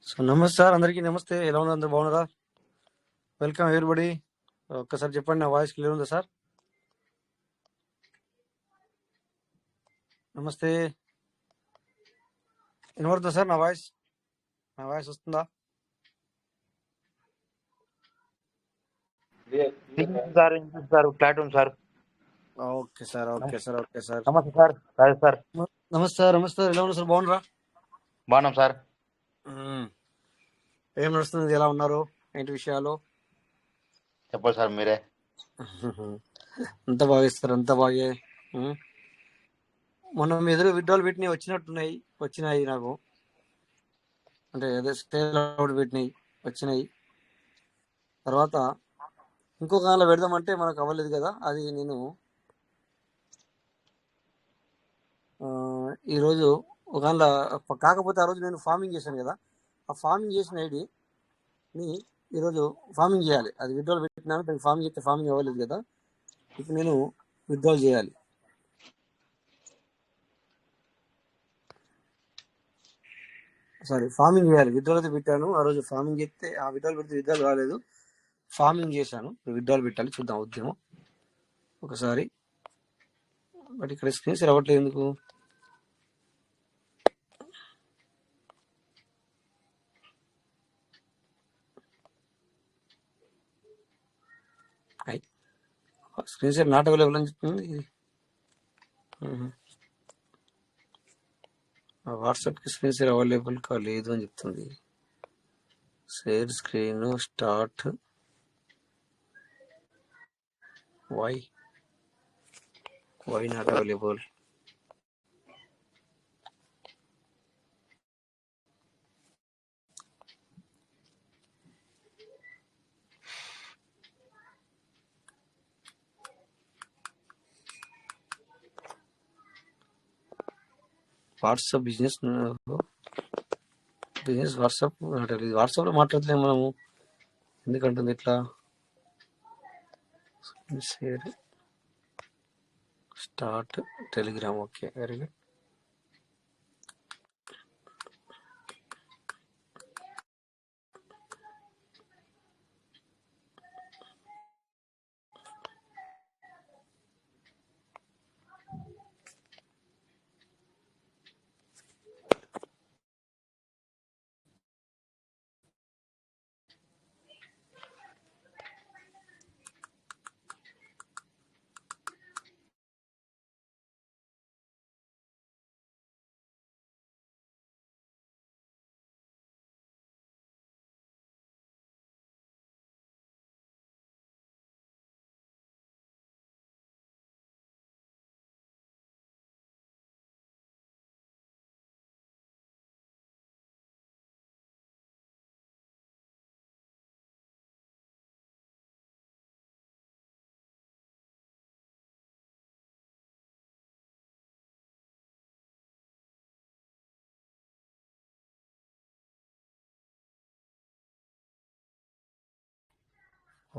So నమస్తే sir, అందరికీ నమస్తే. ఎలా ఉన్నారు? అందరు బాగున్నారా? Welcome everybody. ఒక్కసారి చెప్పండి, నా వాయిస్ క్లియర్ ఉందా సార్? నమస్తే, వినబడుతుందా సార్? నా వాయిస్ వస్తుందా? Sir platoon sir. Okay sir, okay sir, okay sir. నమస్తే సార్. రాజు సార్. నమస్తే సార్, నమస్తే సార్. ఎలా ఉన్నారు సార్? బాగున్నారా? బాగున్నాం సార్. ఏం నడుస్తుంది? ఎలా ఉన్నారు? ఏంటి విషయాలు? చెప్పండి సార్ మీరే. అంత బాగా ఇస్తారు, అంత బాగే. మొన్న మీ ఎదురు విడ్డాలు పెట్టినవి వచ్చినాయి నాకు. అంటే అదే స్టేజ్ పెట్టినాయి, వచ్చినాయి. తర్వాత ఇంకొక దానిలో పెడదామంటే మనకు అవ్వలేదు కదా. అది నేను ఈరోజు ఒక దానిలో కాకపోతే ఆ రోజు నేను ఫార్మింగ్ చేశాను కదా, ఆ ఫార్మింగ్ చేసిన ఐడిని ఈరోజు ఫార్మింగ్ చేయాలి. అది విత్డ్రాల్ పెట్టినాను, దానికి ఫార్మింగ్ చేస్తే ఫార్మింగ్ అవ్వలేదు కదా. ఇప్పుడు నేను విత్డ్రాల్ చేయాలి. ఫార్మింగ్ చేయాలి. విత్డ్రాల్ అయితే పెట్టాను ఆ రోజు. ఫార్మింగ్ చేస్తే ఆ విత్డ్రాల్ పెడితే విత్డ్రాల్ రాలేదు. ఫార్మింగ్ చేశాను, విత్డ్రాల్ పెట్టాలి. చూద్దాం ఉద్యమం ఒకసారి. బట్ ఇక్కడ స్క్రీన్స్ రావట్లేదు ఎందుకు? స్క్రీన్ షేర్ నాట్ అవైలబుల్ అని చెప్తుంది. వాట్సాప్కి స్క్రీన్ షేర్ అవైలబుల్ కాలేదు అని చెప్తుంది. Share screen start. Why not available? WhatsApp business WhatsApp వాట్సాప్లో మాట్లాడలేము మనము. ఎందుకంటుంది ఇట్లా? Share start Telegram. Okay, very good.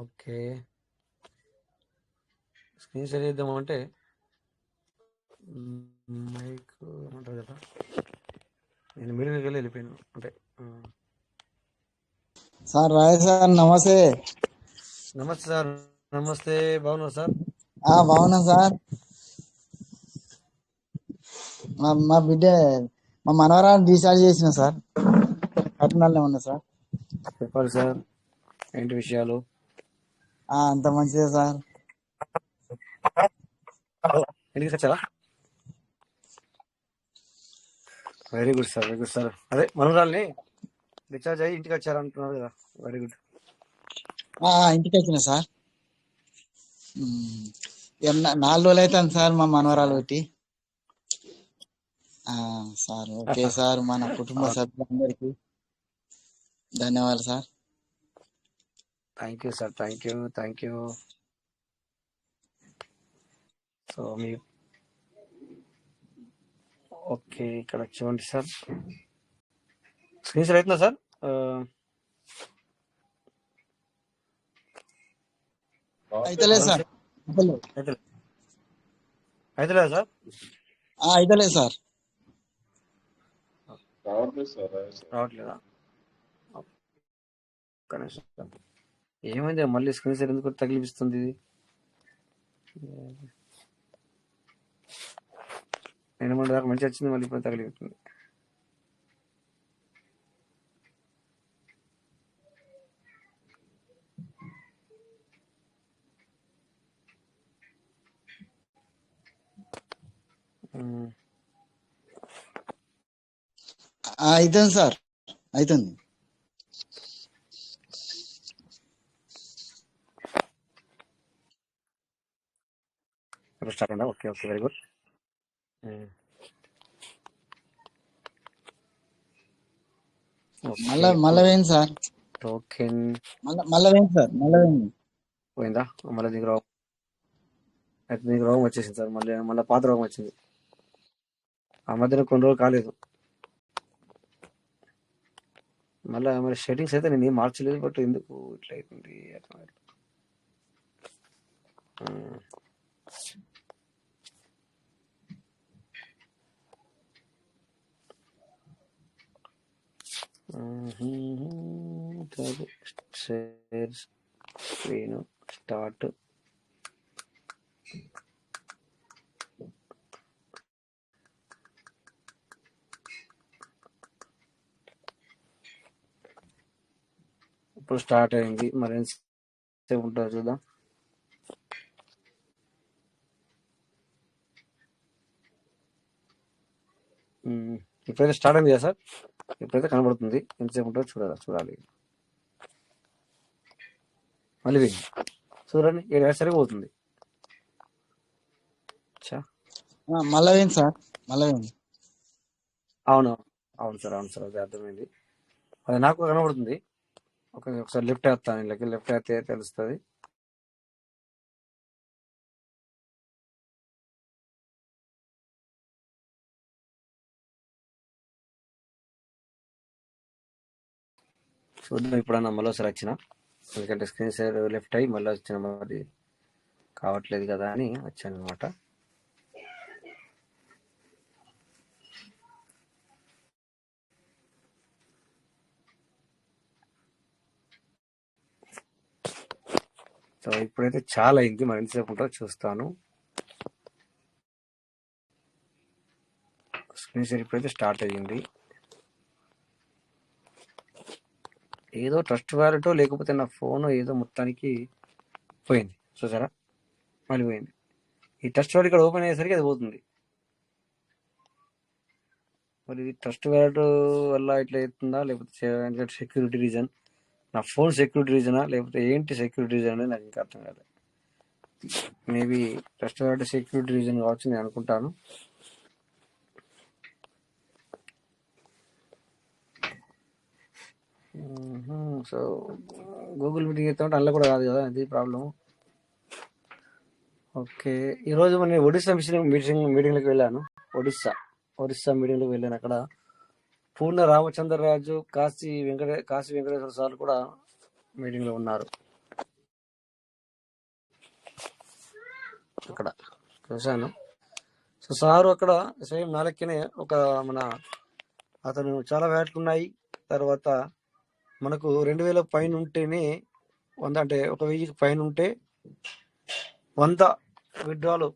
Okay, screen share చేద్దామంటే మైక్ అంటారు కదా, నేను మీడియాకి వెళ్ళిపోయాను. అంటే సార్ రాయ్ సార్ నమస్తే. నమస్తే సార్, నమస్తే. బాగున్నారు సార్? బాగున్నా సార్. మా బిడ్డ మా మనవరాన్ని డిశ్చార్జ్ చేసిన సార్. పట్టణాల్లో ఉన్నా సార్. చెప్పాలి సార్, ఏంటి విషయాలు? అంత మంచిదే సార్. ఇంటికి వచ్చారా? Very good sir, very good sir. అదే మనవరాల్ని డిశ్చార్జ్ అయ్యి ఇంటికి వచ్చారా అంటున్నారు కదా, వెరీ గుడ్. ఇంటికి వచ్చిన సార్. 4 రోజులు అవుతాను సార్ మా మనవరాలు పెట్టి. Sir okay sir. మన కుటుంబ సభ్యులందరికీ ధన్యవాదాలు sir. Thank you sir, thank you. So me okay, ఇక్కడ చూడండి సార్. స్క్రీన్ షేర్ అవుతుందా సార్? అయితలేదు సార్. అయితలేదా సార్? అయితలేదు సార్. రావట్లేదా? కనెక్షన్ ఏమైంది మళ్ళీ స్క్రీన్ షేర్ ఎందుకు తగిలిపిస్తుంది ఇది? నేను మన దాకా మంచి వచ్చింది, మళ్ళీ ఇప్పుడు తగిలిపిస్తుంది. అవుతుంది సార్, అవుతుంది. స్టార్ట్ అయిందా? Okay okay, very good. మళ్ళా వేయండి సార్, టోకెన్ మళ్ళా వేయండి సార్, మళ్ళా వేయండి. పోయిందా? మళ్ళీ నీకు రోగం అయితే నీకు రోగం వచ్చేసింది సార్, మళ్ళీ పాత రోగం వచ్చింది. ఆ మధ్యన కొన్ని రోజులు కాలేదు. మళ్ళీ మరి సెట్టింగ్స్ అయితే నేను ఏం మార్చలేదు, బట్ ఎందుకు ఇట్లా అవుతుంది అర్థం కాదు. Share screen start. ఇప్పుడు స్టార్ట్ అయింది, మరి ఎంతసేపు ఉంటుందో చూద్దాం. ఇప్పుడైతే స్టార్ట్ అయింది కదా సార్, ఇప్పుడైతే కనబడుతుంది. ఎంతసేపు ఉంటుందో చూడాలి. మళ్ళీ వెయ్యి చూడండి, 7 గంటల సరిగ్గా పోతుంది. మళ్ళా వేయండి సార్, మళ్ళా వేయండి. అవును సార్, అది అర్థమైంది. అది నాకు కనబడుతుంది. ఒకసారి లెఫ్ట్ వేస్తాను, లెఫ్ట్ వేస్తే తెలుస్తుంది. చూద్దాం ఇప్పుడన్నా మళ్ళీ ఒకసారి వచ్చిన, ఎందుకంటే స్క్రీన్ షేర్ లెఫ్ట్ అయ్యి మళ్ళీ వచ్చిన, మరి కావట్లేదు కదా అని వచ్చాను అనమాట. సో ఇప్పుడైతే చాలా అయింది, మరి ఎంతసేపు ఉంటుందో చూస్తాను. స్క్రీన్ షేర్ ఇప్పుడైతే స్టార్ట్ అయ్యింది. ఏదో ట్రస్ట్ వ్యాలెట్ లేకపోతే నా ఫోన్ ఏదో మొత్తానికి పోయింది. చూసారా, మళ్ళీ పోయింది. ఈ ట్రస్ట్ వ్యాలెట్ ఇక్కడ ఓపెన్ అయ్యేసరికి అది పోతుంది. మరి ఇది ట్రస్ట్ వ్యాలెట్ వల్ల ఇట్లా అవుతుందా, లేకపోతే సెక్యూరిటీ రీజన్, నా ఫోన్ సెక్యూరిటీ రీజనా, లేకపోతే ఏంటి సెక్యూరిటీ రీజన్ అనేది నాకు ఇంకా అర్థం కాలేదు. Maybe trust wallet security reason కావచ్చు నేను అనుకుంటాను. సో గూగుల్ మీటింగ్ అయితే అందులో కూడా కాదు కదా, అది ప్రాబ్లం. ఓకే, ఈరోజు నేను ఒడిస్సా మీటింగ్లోకి వెళ్ళాను. ఒడిస్సా మీటింగ్లోకి వెళ్ళాను. అక్కడ పూర్ణ రామచంద్రరాజు, కాశీ వెంకటేశ్వర సార్ కూడా మీటింగ్లో ఉన్నారు. అక్కడ చూశాను. సో సారు అక్కడ సేమ్ నాలెక్కనే అతను చాలా వ్యాట్లు ఉన్నాయి. తర్వాత మనకు 2000 పైన ఉంటేనే 100, అంటే 1000 పైన ఉంటే 100 విత్డ్రాలు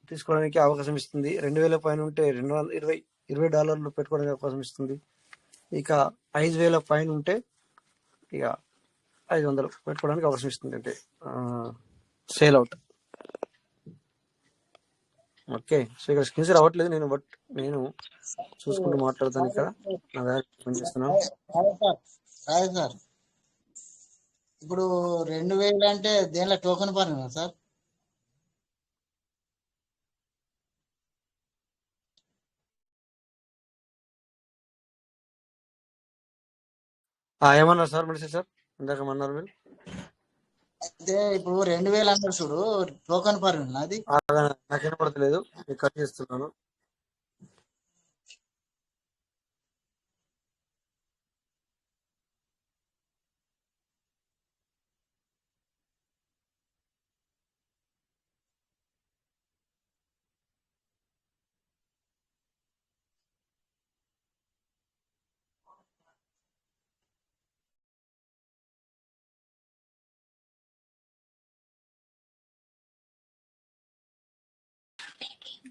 తీసుకోవడానికి అవకాశం ఇస్తుంది. 2000 పైన ఉంటే $20 పెట్టుకోవడానికి అవకాశం ఇస్తుంది. ఇక 5000 పైన ఉంటే ఇక 500 పెట్టుకోవడానికి అవకాశం ఇస్తుంది, అంటే సేల్ అవుట్. ఓకే, సో ఇక్కడ స్క్రీన్ షేర్ అవ్వట్లేదు, నేను చూసుకుంటూ మాట్లాడతాను. ఇక్కడ నా పనిచేస్తున్నాను. సార్ ఇప్పుడు 2000 అంటే దేనిలో టోకెన్ పరంగా సార్? ఏమన్నారు సార్? మెడిసిన్ సార్ ఇందాక ఏమన్నారు మీరు? అయితే ఇప్పుడు 2000 అన్నారు చూడు, టోకెన్ పరంగా అది నాకు వినపడతలేదు, కట్ చేస్తున్నాను.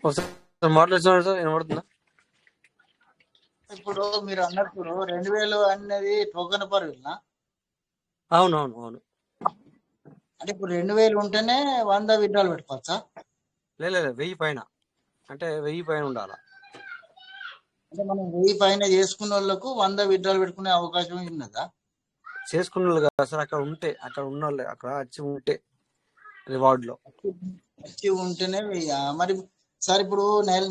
ఒకసారి మాట్లాడుతున్నాడు సార్, వినబడుతుందా? ఇప్పుడు మీరు అన్నట్టు 2000 అనేది టోకెన్ పర్ వీల్నా? అవునవును అవును. అంటే ఇప్పుడు 2000 ఉంటేనే 100 విత్డ్రాల్ పెట్టుకోవచ్చా? లేదు 1000 పైన, అంటే 1000 పైన ఉండాలా. అంటే మనం 1000 పైన చేసుకున్న వాళ్ళకు 100 విత్డ్రాల్ పెట్టుకునే అవకాశం ఉన్నదా? చేసుకున్న వాళ్ళు కదా సార్, అక్కడ ఉంటే, అక్కడ ఉన్న వాళ్ళే, అక్కడ వచ్చి ఉంటే రివార్డ్ లో. వచ్చి ఉంటేనే వెయ్యా? మరి సార్ ఇప్పుడు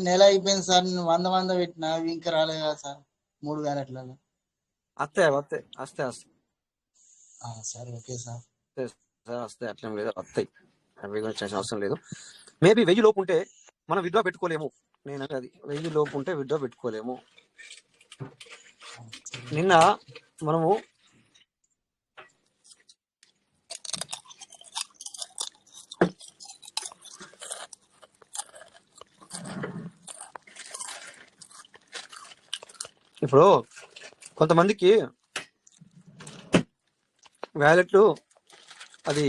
నెల అయిపోయింది సార్, నేను 100 పెట్టినా, అవి ఇంకా రాలేదు కదా సార్ 3 వ్యాలెట్లలో. వస్తాయి వస్తాయి వస్తాయి వస్తాయి సార్ ఓకే సార్. సార్ వస్తాయి, అట్లేం లేదు, వస్తాయి. అవి గురించి చేసిన అవసరం లేదు. మేబీ 1000 లోపు ఉంటే మనం విత్డ్రా పెట్టుకోలేము. నేను అది 1000 లోపు ఉంటే విత్డ్రా పెట్టుకోలేము. నిన్న మనము ఇప్పుడు కొంతమందికి వ్యాలెట్లు అది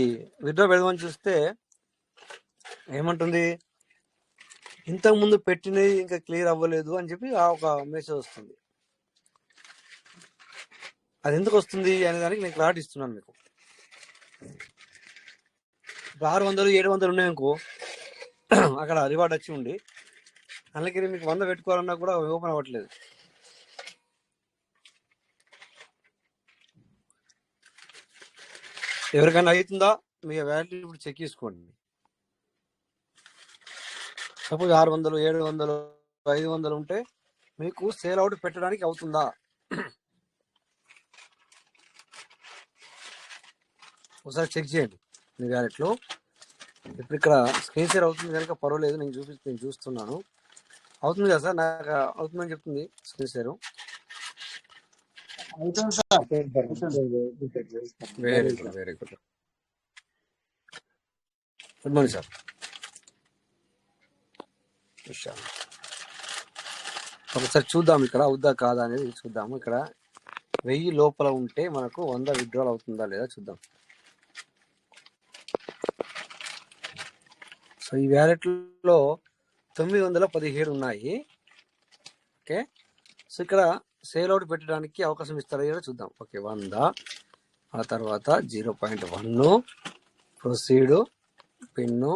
విత్డ్రా పెడదామని చూస్తే ఏమంటుంది, ఇంతకు ముందు పెట్టినవి ఇంకా క్లియర్ అవ్వలేదు అని చెప్పి ఆ ఒక మెసేజ్ వస్తుంది. అది ఎందుకు వస్తుంది అనే దానికి నేను క్లారిటీ ఇస్తున్నాను మీకు. 600 700 ఉన్నాయనుకో, అక్కడ రివార్డ్ వచ్చి ఉండి అందుకే మీకు 100 పెట్టుకోవాలన్నా కూడా ఓపెన్ అవ్వట్లేదు. ఎవరికైనా అవుతుందా మీ వ్యాలిటీ ఇప్పుడు చెక్ చేసుకోండి. సపోజ్ 600 700 500 ఉంటే మీకు సేల్ అవుట్ పెట్టడానికి అవుతుందా? ఒకసారి చెక్ చేయండి మీ వ్యాలెట్లో. ఇప్పుడు ఇక్కడ స్క్రీన్ షేర్ అవుతుంది కనుక పర్వాలేదు, నేను చూస్తున్నాను. అవుతుంది కదా సార్, నాకు అవుతుందని చెప్తుంది స్క్రీన్ షేర్. అవుతుంది sir. Very good very good. Good morning sir. ఒకసారి చూద్దాం ఇక్కడ అవుద్దా కాదా అనేది చూద్దాము. ఇక్కడ 1000 లోపల ఉంటే మనకు 100 విత్డ్రాల్ అవుతుందా లేదా చూద్దాం. సో ఈ వ్యాలెట్లో 917 ఉన్నాయి. ఓకే, సో ఇక్కడ సేల్ అవుట్ పెట్టడానికి అవకాశం ఇస్తారా లేదా చూద్దాం. ఓకే 100, ఆ తర్వాత 0.1 ప్రొసీడ్, పిన్ను,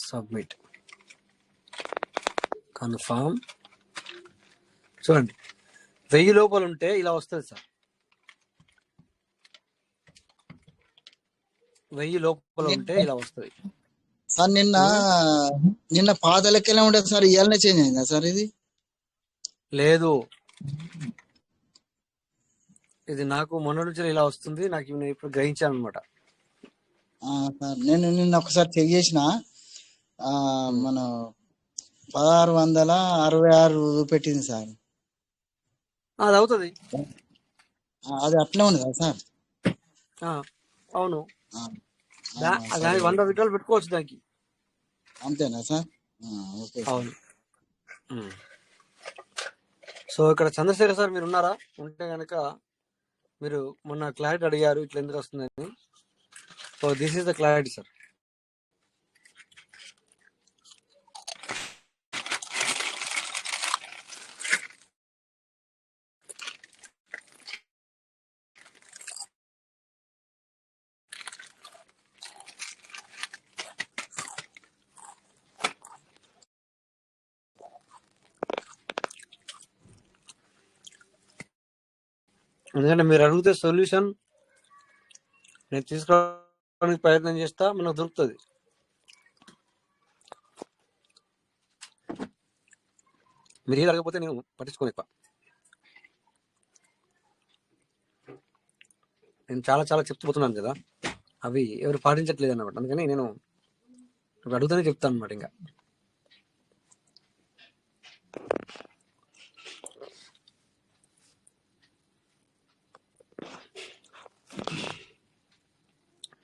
సబ్మిట్, కన్ఫర్మ్. చూడండి 1000 లోపల ఉంటే ఇలా వస్తుంది సార్. 1000 లోపల ఉంటే ఇలా వస్తుంది సార్. నిన్న పాత లెక్కలే ఉండదు సార్, ఇవాళనే చేంజ్ అయిందా సార్ ఇది? లేదు, ఇది నాకు మొన్న నుంచి ఇలా వస్తుంది. నాకు నేను ఇప్పుడు గ్రహించాను అనమాట. సార్ నేను నిన్న ఒకసారి చెక్ చేసిన, మన 1666 పెట్టింది సార్. అది అవుతుంది, అది అట్లే ఉంది కదా సార్? అవును. సరే, దానికి 100 విత్డ్రాల్ పెట్టుకోవచ్చు దానికి. అంతేనా సార్? Okay sir. అవును. సో ఇక్కడ చంద్రశేఖర్ సార్ మీరు ఉన్నారా? ఉంటే కనుక మీరు మొన్న క్లారిటీ అడిగారు ఇట్లా ఎందుకు వస్తుందని. So this is the clarity sir. ఎందుకంటే మీరు అడిగితే సొల్యూషన్ నేను తీసుకోవడానికి ప్రయత్నం చేస్తా, మనకు దొరుకుతుంది. మీరు ఏది అడగకపోతే నేను పట్టించుకోను ఎక్కువ. నేను చాలా చెప్తుపోతున్నాను కదా, అవి ఎవరు పాటించట్లేదు అన్నమాట. అందుకని నేను అడుగుతానే చెప్తాను అనమాట. ఇంకా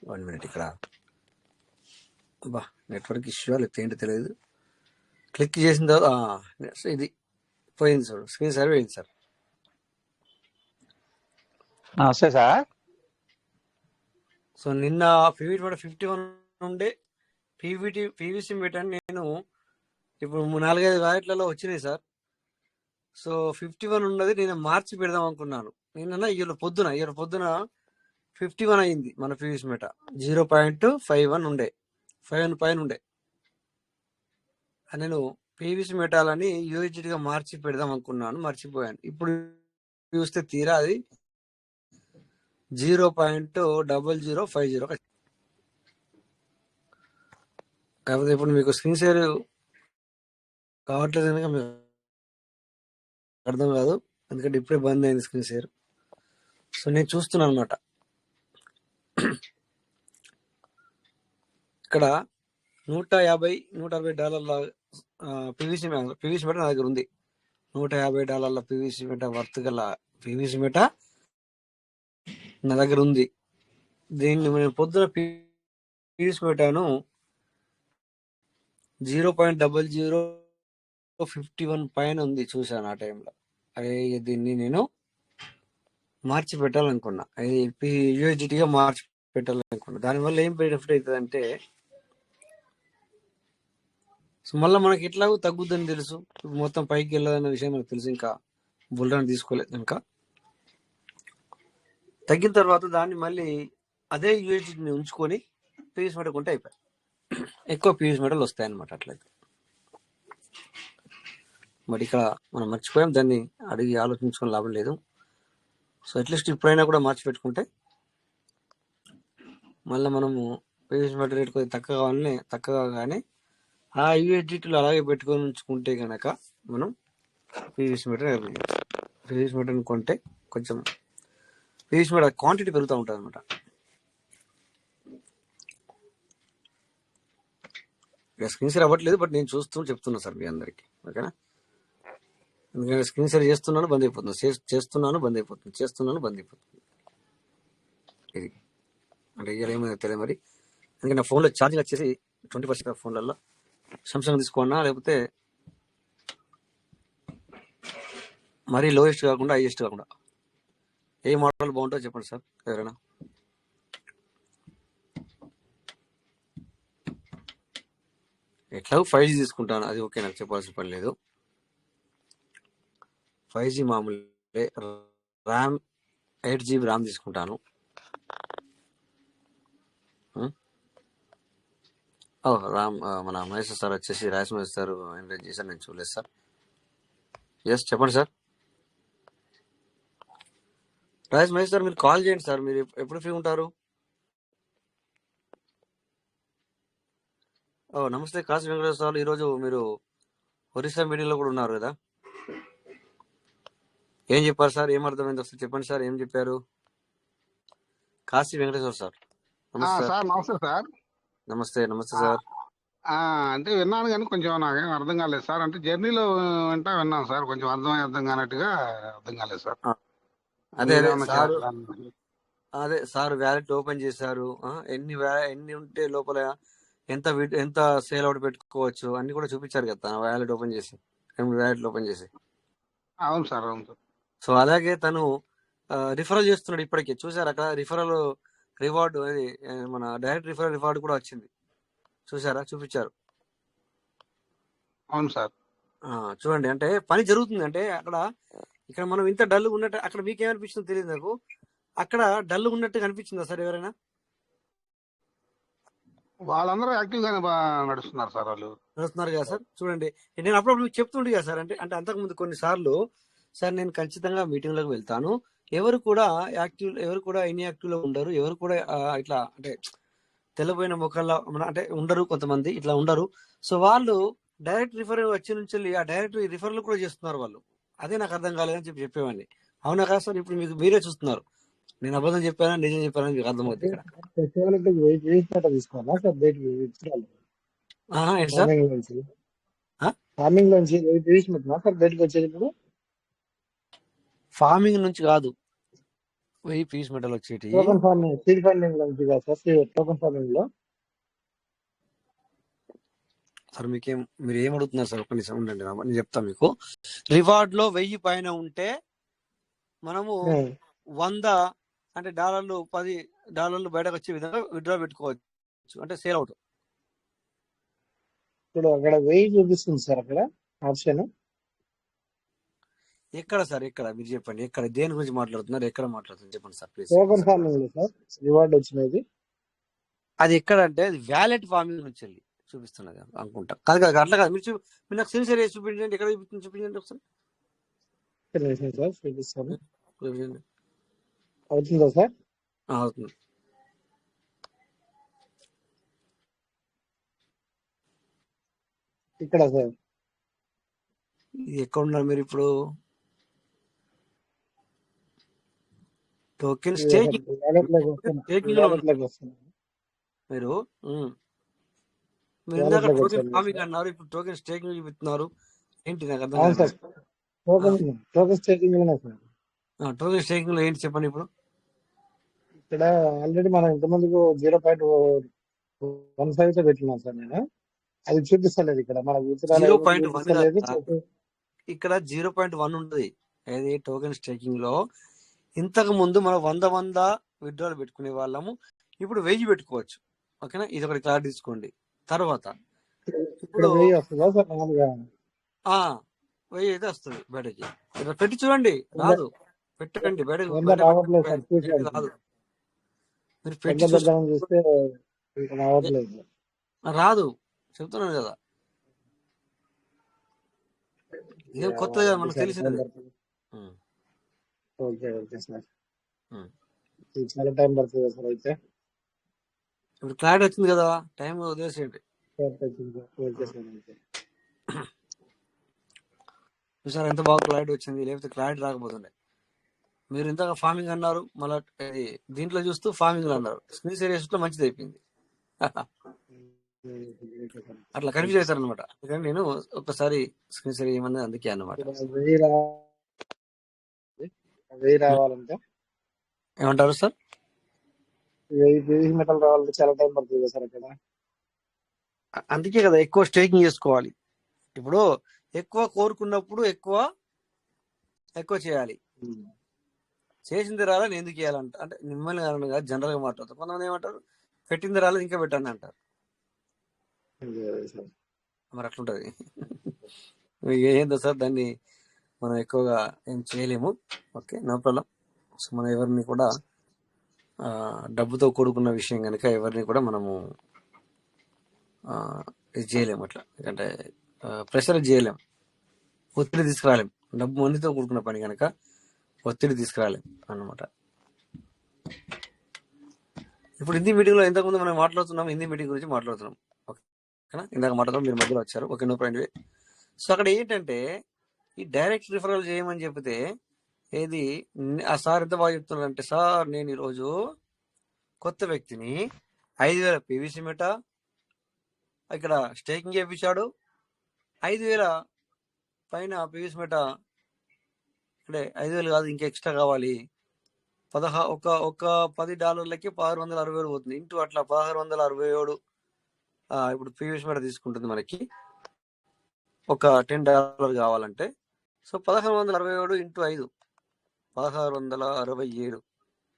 వన్ మినిట్, ఇక్కడ బా నెట్వర్క్ ఇష్యూ లేకపోతే ఏంటో తెలియదు. క్లిక్ చేసిన తర్వాత ఇది పోయింది సార్, స్క్రీన్ సర్వే అయింది సార్. నమస్తే సార్. సో నిన్న పీవీటీ మీటర్ 51 ఉండే పీవీసీ మీటర్ నేను ఇప్పుడు 4-5 వాయిట్లలో వచ్చినాయి సార్. సో 51 ఉన్నది నేను మార్చి పెడదాం అనుకున్నాను. నిన్న ఇవాళ పొద్దున 51 అయింది మన పీవీసీ మీటర్. 0.51 ఉండే, 51 పైన ఉండే. నేను పీవీసీ మెటాలని యూహెచ్డిగా మార్చి పెడదాం అనుకున్నాను, మర్చిపోయాను. ఇప్పుడు చూస్తే తీరా అది 0.0050. కాకపోతే ఇప్పుడు మీకు స్క్రీన్ షేర్ కావట్లేదు కనుక మీకు అర్థం కాదు, ఎందుకంటే ఇప్పుడే బంద్ అయింది స్క్రీన్ షేర్. సో నేను చూస్తున్నాను అనమాట. ఇక్కడ $150-160 పీవీసీ మీటర్ నా దగ్గర ఉంది. $150 పీవీసీ మీటర్ వర్త్ గల పీవీసీ మీటర్ నా దగ్గర ఉంది. దీన్ని నేను పొద్దున పీవీసీ మీటర్ను 0.0051 పైన ఉంది చూసాను ఆ టైంలో. అదే దీన్ని నేను మార్చి పెట్టాలనుకున్నా, యూహెచ్డిగా మార్చి పెట్టాలనుకున్నా. దానివల్ల ఏం బెనిఫిట్ అవుతుంది అంటే, సో మళ్ళీ మనకి ఎట్లాగో తగ్గుద్దని తెలుసు, మొత్తం పైకి వెళ్ళదన్న విషయం మనకు తెలుసు. ఇంకా బుల్రాన్ తీసుకోలేదు, ఇంకా తగ్గిన తర్వాత దాన్ని మళ్ళీ అదే యూహెచ్డిని ఉంచుకొని పీవీసీ మీటర్ కొంటే అయిపోయి ఎక్కువ పీవీసీ మీటర్లు వస్తాయి అన్నమాట. అట్లయితే మరి ఇక్కడ మనం మర్చిపోయాం, దాన్ని అడిగి ఆలోచించుకొని లాభం లేదు. సో అట్లీస్ట్ ఇప్పుడైనా కూడా మార్చి పెట్టుకుంటే మళ్ళీ మనము పీవీసీ మీటర్ రేట్ కొద్దిగా తక్కువగా కానీ ఆ యూహెచ్డిటీలు అలాగే పెట్టుకొని ఉంచుకుంటే కనుక మనం పీవీసీ మీటర్ కొంటే కొంచెం పీవీసీ మీటర్ క్వాంటిటీ పెరుగుతూ ఉంటుంది అనమాట. స్క్రీన్ షేర్ అవ్వట్లేదు, బట్ నేను చెప్తున్నా సార్ మీ అందరికి, ఓకేనా? ఎందుకంటే స్క్రీన్ షేర్ చేస్తున్నాను బంద్ అయిపోతుంది, చేస్తున్నాను బంద్ అయిపోతుంది. ఇది అంటే ఇవాళ ఏమైనా తెలియదు మరి. ఎందుకంటే నా ఫోన్లో ఛార్జింగ్ వచ్చేసి 20% ఫోన్లలో. సామ్సంగ్ తీసుకోనా లేకపోతే మరీ లోయెస్ట్ కాకుండా హైయెస్ట్ కాకుండా ఏ మోడల్ బాగుంటుందో చెప్పండి సార్ ఎవరైనా. ఎట్లా 5G తీసుకుంటాను, అది ఓకే, నాకు చెప్పాల్సిన పని లేదు. 5G మామూలే. ర్యామ్ 8GB ర్యామ్ తీసుకుంటాను. ర్యామ్ మన మహేష్ సార్ వచ్చేసి రాజమహేష్ సార్ ఎంకరేజ్ చేశారు, నేను చూడలేదు సార్. ఎస్ చెప్పండి సార్. మహేష్ సార్ మీరు కాల్ చేయండి సార్, మీరు ఎప్పుడు ఫ్రీ ఉంటారు? నమస్తే కాశీ వెంకటేశ్వర సార్, ఈరోజు మీరు ఒరిస్సా మీటింగ్లో కూడా ఉన్నారు కదా, ఏం చెప్పారు సార్? ఏం అర్థమైంది ఒకసారి చెప్పండి సార్, ఏం చెప్పారు? కాశీ వెంకటేశ్వర సార్ నమస్తే సార్. నమస్తే సార్. నమస్తే సార్. అంటే విన్నాను కానీ కొంచెం నాకేం అర్థం కాలేదు సార్. అంటే జర్నీలో విన్నాను సార్, కొంచెం అర్థం కానట్టుగా అర్థం కాలేదు సార్. అదే సార్ వ్యాలెట్ ఓపెన్ చేశారు, ఎన్ని ఉంటే లోపల ఎంత సేల్ అవుట్ పెట్టుకోవచ్చు అన్ని కూడా చూపించారు కదా వ్యాలెట్ ఓపెన్ చేసి. అవును సార్, అవును సార్. సో అలాగే తను రిఫరల్ చేస్తున్నాడు ఇప్పటికే, చూసారు అక్కడ రిఫరల్ రివార్డు అది మన డైరెక్ట్ రిఫరల్ రివార్డు కూడా వచ్చింది, చూసారా? చూపించారు. అవును సార్. చూడండి, అంటే పని జరుగుతుంది. అంటే ఇక్కడ మనం ఇంత డల్ ఉన్నట్టు, అక్కడ మీకేమనిపించిందో తెలియదు నాకు, అక్కడ డల్ ఉన్నట్టు కనిపించిందా సార్ ఎవరైనా? వాళ్ళందరూ యాక్టివ్ గానే నడుస్తున్నారు సార్, వాళ్ళు నడుస్తున్నారు కదా సార్. చూడండి, నేను అప్పుడప్పుడు మీకు చెప్తుండే కదా సార్, అంటే అంతకుముందు కొన్నిసార్లు సార్ నేను ఖచ్చితంగా మీటింగ్లకు వెళ్తాను, ఎవరు కూడా ఇన్యాక్టివ్ లో ఉండరు, ఎవరు కూడా ఇట్లా అంటే తెల్లబోయిన ముఖాల్లో అంటే ఉండరు, కొంతమంది ఇట్లా ఉండరు. సో వాళ్ళు డైరెక్ట్ రిఫర్ వచ్చి నుంచి ఆ డైరెక్ట్ రిఫర్లు కూడా చేస్తున్నారు వాళ్ళు. అదే నాకు అర్థం కాలేదని చెప్పేవాడిని. అవునా కాదు సార్? ఇప్పుడు మీరే చూస్తున్నారు, నేను అబద్ధం చెప్పానా నిజం చెప్పానా మీకు అర్థమవుతుంది ఇక్కడ. ఫార్మింగ్ నుంచి కాదు, 1000 పీస్ మెటల్ వచ్చేటి సార్. మీరు ఏం అడుగుతున్నారు సార్? ఒక నిమిషం ఉండండి, నేను చెప్తాను మీకు. రివార్డ్ లో 1000 పైన ఉంటే మనము 100 అంటే $10 డాలర్లు బయటకు వచ్చే విధంగా విత్డ్రా పెట్టుకోవచ్చు, అంటే సేల్ అవుట్. ఇప్పుడు అక్కడ 1000 చూపిస్తుంది సార్ అక్కడ ఆప్షన్. ఎక్కడ సార్, ఎక్కడ మీరు చెప్పండి, ఎక్కడ దేని గురించి మాట్లాడుతున్నారు, ఎక్కడ మాట్లాడుతున్నారు చెప్పండి సార్ ప్లీజ్. టోకన్ ఫార్మింగ్ లో సార్ రివార్డ్ వచ్చినది. అది ఎక్కడ అంటే అది వ్యాలెట్ ఫార్మింగ్ నుంచి వెళ్ళి చూపిస్తున్నది అనుకుంటా. కాదు కాదు అట్లా కాదు, మీరు మీరు నాకు సిన్సియర్ చూపించండి, ఎక్కడ చూపించండి ఒకసారి సార్ చూపిస్తాను. చూపించండి. అవుతుందా సార్? అవుతుంది. ఇక్కడ సార్ ఇది ఎక్కడ ఉన్నారు మీరు ఇప్పుడు? టోకెన్ స్టేకింగ్ వ్యాలెట్ లోకి వస్తున్నా, స్టేకింగ్ లో వ్యాలెట్ ఉన్నారు లోకి వస్తున్నా, మీరు. మీరు వ్యాలెట్ ఇందాక లోకి టోకెన్ వచ్చాను ఫార్మింగ్ సార్. అన్నారు, ఇప్పుడు టోకెన్ స్టేకింగ్ చూపిస్తున్నారు. ఏంటి నాకు అర్థం అవును కాదు. సార్, టోకెన్ స్టేకింగ్ లోనే సార్. టోకెన్ స్టేకింగ్ లో ఏంటి చెప్పండి ఇప్పుడు. ఇక్కడ ఆల్రెడీ మనం ఇంతమందికి 0.15 తో పెట్టినాం సార్. నేను అది చూపిస్తలేదు ఇక్కడ, మనకు విత్తనాలు 0.1 చూపిస్తలేదు. ఇక్కడ 0.1 ఉంటుంది ఏది టోకెన్ స్టేకింగ్ లో. ఇంతకు ముందు మనం 100 విత్డ్రాలు పెట్టుకునే వాళ్ళము, ఇప్పుడు 1000 పెట్టుకోవచ్చు. ఓకేనా, ఇది ఒకటి క్లారిటీ తీసుకోండి. తర్వాత ఇక్కడ ఇప్పుడు 1000 వస్తుందా సార్? మామూలుగా 1000 అయితే వస్తుంది బయటకి. ఇక్కడ పెట్టి చూడండి, రాదు. పెట్టండి బయటకు, 100 రావట్లేదు సార్, బయటకు చూసాను రాదు. మీరు పెద్ద పెట్టి చూసి పెద్దలను చూస్తే ఇంకా రావట్లేదు. రాదు, చెప్తున్నాను కదా. ఇదేం కొత్తగా ఓకే మనకు సార్, తెలిసింది. టైం పడుతుంది. ఓకే సార్, ఉం. ఇది చాలా టైం పడుతుంది సార్. అయితే ఇప్పుడు క్లారిటీ వచ్చింది కదా, టైం వదిలేసేయండి. Okay sir. అయితే చూసారా ఎంత బాగా క్లారిటీ వచ్చింది, లేకపోతే క్లారిటీ రాకపోతుండే. మీరు ఇంతగా ఫార్మింగ్ అన్నారు, మళ్ళీ దీంట్లో చూస్తూ ఫార్మింగ్ అన్నారు. స్క్రీన్ షేర్ లో మంచిది అయిపోయింది. అట్లా కన్ఫ్యూజ్ అవుతారు అనమాట. అందుకని నేను ఒకసారి స్క్రీన్ షేర్ చేయమని అందుకే అన్నమాట. 1000 రావాలంటే, ఏమంటారు సార్? 1000 మెటల్ రావాలంటే చాలా టైం పడుతుంది కదా సార్ అక్కడ. అందుకే కదా ఎక్కువ స్టేకింగ్ చేసుకోవాలి. ఇప్పుడు ఎక్కువ కోరుకున్నప్పుడు ఎక్కువ చేయాలి. చేసింది రాలని ఎందుకు చేయాలంట అంటే మిమ్మల్ని కారణంగా జనరల్ గా మాట్లాడతారు. కొంతమంది ఏమంటారు, పెట్టింది రాలేదు ఇంకా పెట్టండి అంటారు. మరి అట్లుంటది. ఏందో సార్, దాన్ని మనం ఎక్కువగా ఏం చేయలేము. Okay, no problem. సో మనం ఎవరిని కూడా డబ్బుతో కూడుకున్న విషయం కనుక ఎవరిని కూడా మనము ఇది చేయలేము. అట్లా ఎందుకంటే ప్రెషర్ చేయలేము, ఒత్తిడి తీసుకురాలేం. డబ్బు మనీతో కూడుకున్న పని కనుక ఒత్తిడి తీసుకురాలేం అన్నమాట. ఇప్పుడు హిందీ మీటింగ్ లో ఇంతకుముందు మనం మాట్లాడుతున్నాం, హిందీ మీటింగ్ గురించి మాట్లాడుతున్నాం. ఓకేనా, ఇందాక మాట్లాడదాం, మీరు మధ్యలో వచ్చారు. Okay, no point. సో అక్కడ ఏంటంటే ఈ డైరెక్ట్ రిఫరల్ చేయమని చెప్తే ఏది ఆ సార్ ఎంత బాగా చెప్తున్నారంటే, సార్ నేను ఈరోజు కొత్త వ్యక్తిని 5000 పీవీసీ మెటా ఇక్కడ స్టేకింగ్ చేయించాడు. 5000 పైన పీవీసీ మెటా అంటే 5000 కాదు, ఇంకా ఎక్స్ట్రా కావాలి. ఒక $10కి 1667 పోతుంది. ఇంటూ అట్లా 1667 ఇప్పుడు పీవీసీ మెటా తీసుకుంటుంది మనకి ఒక $10 కావాలంటే. సో 1667 ఇంటూ 5, 1667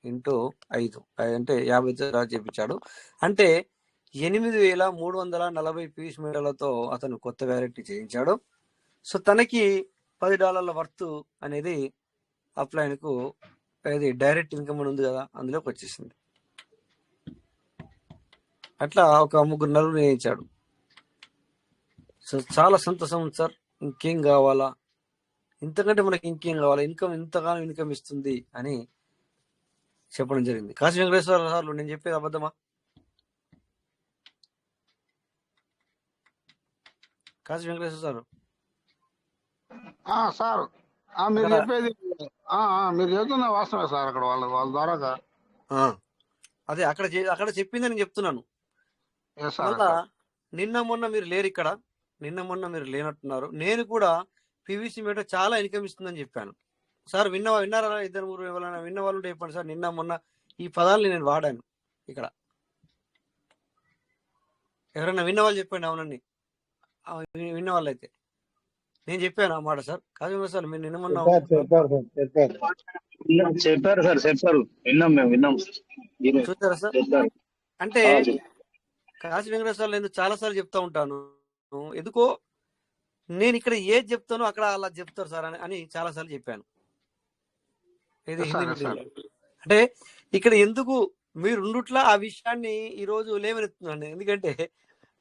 ఇంటూ 5 అంటే 50 చేపించాడు. అంటే 8340 పీస్ మీటర్లతో అతను కొత్త వ్యాలిటీ చేయించాడు. సో తనకి $10 వర్త్ అనేది అప్లైన్ కు అది డైరెక్ట్ ఇన్కమ్ అని ఉంది కదా, అందులోకి వచ్చేసింది. అట్లా ఒక 3 నెలలు చేయించాడు. సో చాలా సంతోషం సార్, ఇంకేం కావాలా, ఇంతకంటే మనకి ఇంకేం కావాలా, ఇన్కమ్ ఇంతగానో ఇన్కమ్ ఇస్తుంది అని చెప్పడం జరిగింది. కాశీ వెంకటేశ్వర సార్లు నేను చెప్పేది అబద్ధమా? కాశీ వెంకటేశ్వర సార్ సార్ మీరు చెప్పేది మీరు చెప్తున్న వాస్తవే సార్. అక్కడ వాళ్ళ ద్వారా అదే అక్కడ చెప్పిందని నేను చెప్తున్నాను. మళ్ళా నిన్న మొన్న మీరు లేరు ఇక్కడ, నిన్న మొన్న మీరు లేనట్టున్నారు. నేను కూడా పీవీసీ మీట చాలా ఇన్కమ్ ఇస్తుందని చెప్పాను. సార్ విన్నారా? 2-3 ఎవరైనా విన్న వాళ్ళు ఉంటే చెప్పండి సార్. నిన్న మొన్న ఈ పదాలని నేను వాడాను ఇక్కడ. ఎవరైనా విన్న వాళ్ళు చెప్పండి. అవునండి, విన్న వాళ్ళు అయితే నేను చెప్పాను ఆ మాట సార్. కాదు సార్ మీరు నిన్న చెప్పారు సార్ చెప్పారు విన్నాం మేము విన్నాం చూసారా సార్? చెప్పారు. అంటే కాశీ వెంకటేశ్వర నేను చాలా సార్లు చెప్తా ఉంటాను. ఎందుకో నేను ఇక్కడ ఏది చెప్తానో అక్కడ అలా చెప్తారు సార్ అని చాలా సార్లు చెప్పాను. ఇది హిందీ మీటింగ్. అంటే ఇక్కడ ఎందుకు మీరు ఉండుట్లా ఆ విషయాన్ని ఈ రోజు లేవనెత్తున్నాను. ఎందుకంటే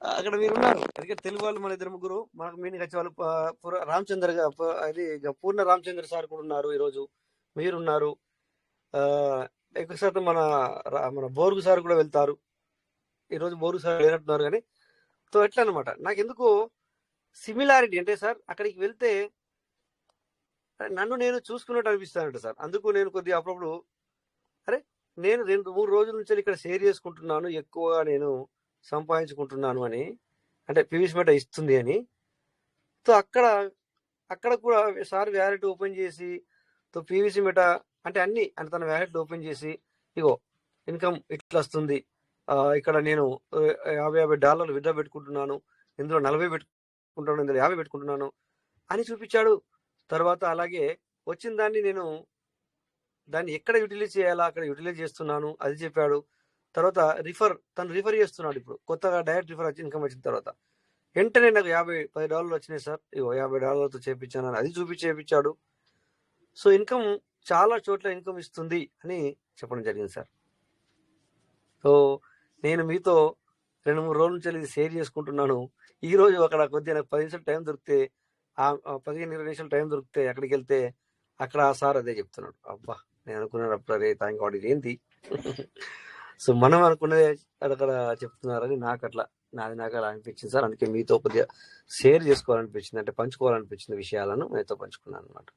అక్కడ మీరు ఉన్నారు. ఎందుకంటే తెలుగు వాళ్ళు మన ఇద్దరు ముగ్గురు మనకు మీనింగ్ వచ్చే వాళ్ళు రామచంద్ర అది పూర్ణ రామచంద్ర సార్ కూడా ఉన్నారు. ఈ రోజు మీరున్నారు. ఎక్కువ శాతం మన బోర్గు సార్ కూడా వెళ్తారు. ఈ రోజు బోర్గు సార్ లేనట్టున్నారు. కానీ సో ఎట్లా అనమాట నాకు ఎందుకు సిమిలారిటీ అంటే సార్ అక్కడికి వెళ్తే నన్ను నేను చూసుకున్నట్టు అనిపిస్తానంట సార్. అందుకు నేను కొద్దిగా అప్పుడప్పుడు అరే నేను 2-3 రోజుల నుంచి ఇక్కడ షేర్ చేసుకుంటున్నాను, ఎక్కువగా నేను సంపాదించుకుంటున్నాను అని, అంటే పీవీసీ మెట ఇస్తుంది అని. సో అక్కడ కూడా సార్ వ్యాలెట్ ఓపెన్ చేసి పీవీసీ మెట అంటే అన్ని అంటే తన వ్యాలెట్ ఓపెన్ చేసి ఇగో ఇన్కమ్ ఇట్లా వస్తుంది, ఇక్కడ నేను $50 విత్డ్రా పెట్టుకుంటున్నాను, ఇందులో 40 పెట్టుకుంటున్నాను, ఇందులో 50 పెట్టుకుంటున్నాను అని చూపించాడు. తర్వాత అలాగే వచ్చిన దాన్ని నేను దాన్ని ఎక్కడ యూటిలైజ్ చేయాలా అక్కడ యూటిలైజ్ చేస్తున్నాను అది చెప్పాడు. తర్వాత తను రిఫర్ చేస్తున్నాడు. ఇప్పుడు కొత్తగా డైరెక్ట్ రిఫర్ ఇన్కమ్ వచ్చిన తర్వాత వెంటనే నాకు $10 వచ్చినాయి సార్, ఇగో $50తో చేయించాను అని అది చేయించాడు. సో ఇన్కమ్ చాలా చోట్ల ఇన్కమ్ ఇస్తుంది అని చెప్పడం జరిగింది సార్. సో నేను మీతో 2-3 రోజుల నుంచి ఇది షేర్ చేసుకుంటున్నాను. ఈ రోజు అక్కడ కొద్దిగా నాకు 10 నిమిషాలు టైం దొరికితే 15-20 నిమిషాలు టైం దొరికితే అక్కడికి వెళ్తే అక్కడ ఆ సార్ అదే చెప్తున్నాడు. అబ్బా నేను అనుకున్నాను అప్పుడు అరే థ్యాంక్ గాడ్ ఇది ఏంటి సో మనం అనుకున్నదే అక్కడ చెప్తున్నారని నాకు అలా అనిపించింది సార్. అందుకే మీతో కొద్దిగా షేర్ చేసుకోవాలనిపించింది, అంటే పంచుకోవాలనిపించిన విషయాలను మీతో పంచుకున్నాను అనమాట.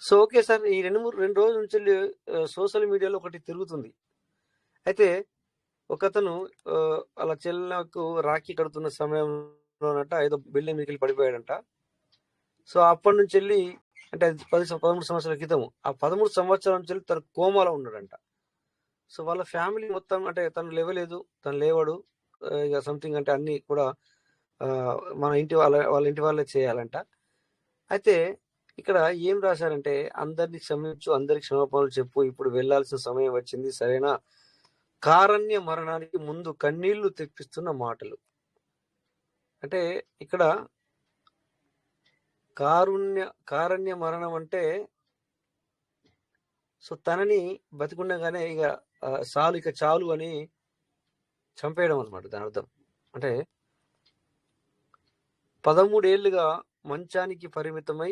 సో ఓకే సార్, ఈ 2 రోజుల నుంచి సోషల్ మీడియాలో ఒకటి తిరుగుతుంది. అయితే ఒకతను అలా చెల్లెలకు రాఖీ కడుతున్న సమయంలోనట ఏదో బిల్డింగ్ మీదకి పడిపోయాడంట. సో అప్పటి నుంచి వెళ్ళి అంటే 13 సంవత్సరాల క్రితం, ఆ 13 సంవత్సరాల నుంచి వెళ్ళి తను కోమాలో ఉన్నాడంట. సో వాళ్ళ ఫ్యామిలీ మొత్తం అంటే తను లేవలేదు, తను లేవాడు, ఇక సంథింగ్ అంటే అన్ని కూడా మన వాళ్ళ ఇంటి వాళ్ళే చేయాలంట. అయితే ఇక్కడ ఏం రాశారంటే అందరినీ క్షమించు, అందరికి క్షమాపణలు చెప్పు, ఇప్పుడు వెళ్లాల్సిన సమయం వచ్చింది, సరేనా? కారణ్య మరణానికి ముందు కన్నీళ్లు తెప్పిస్తున్న మాటలు. అంటే ఇక్కడ కారణ్య మరణం అంటే సో తనని బతికుండగానే ఇక చాలు అని చంపేయడం అనమాట దాని అర్థం. అంటే 13 ఏళ్లుగా మంచానికి పరిమితమై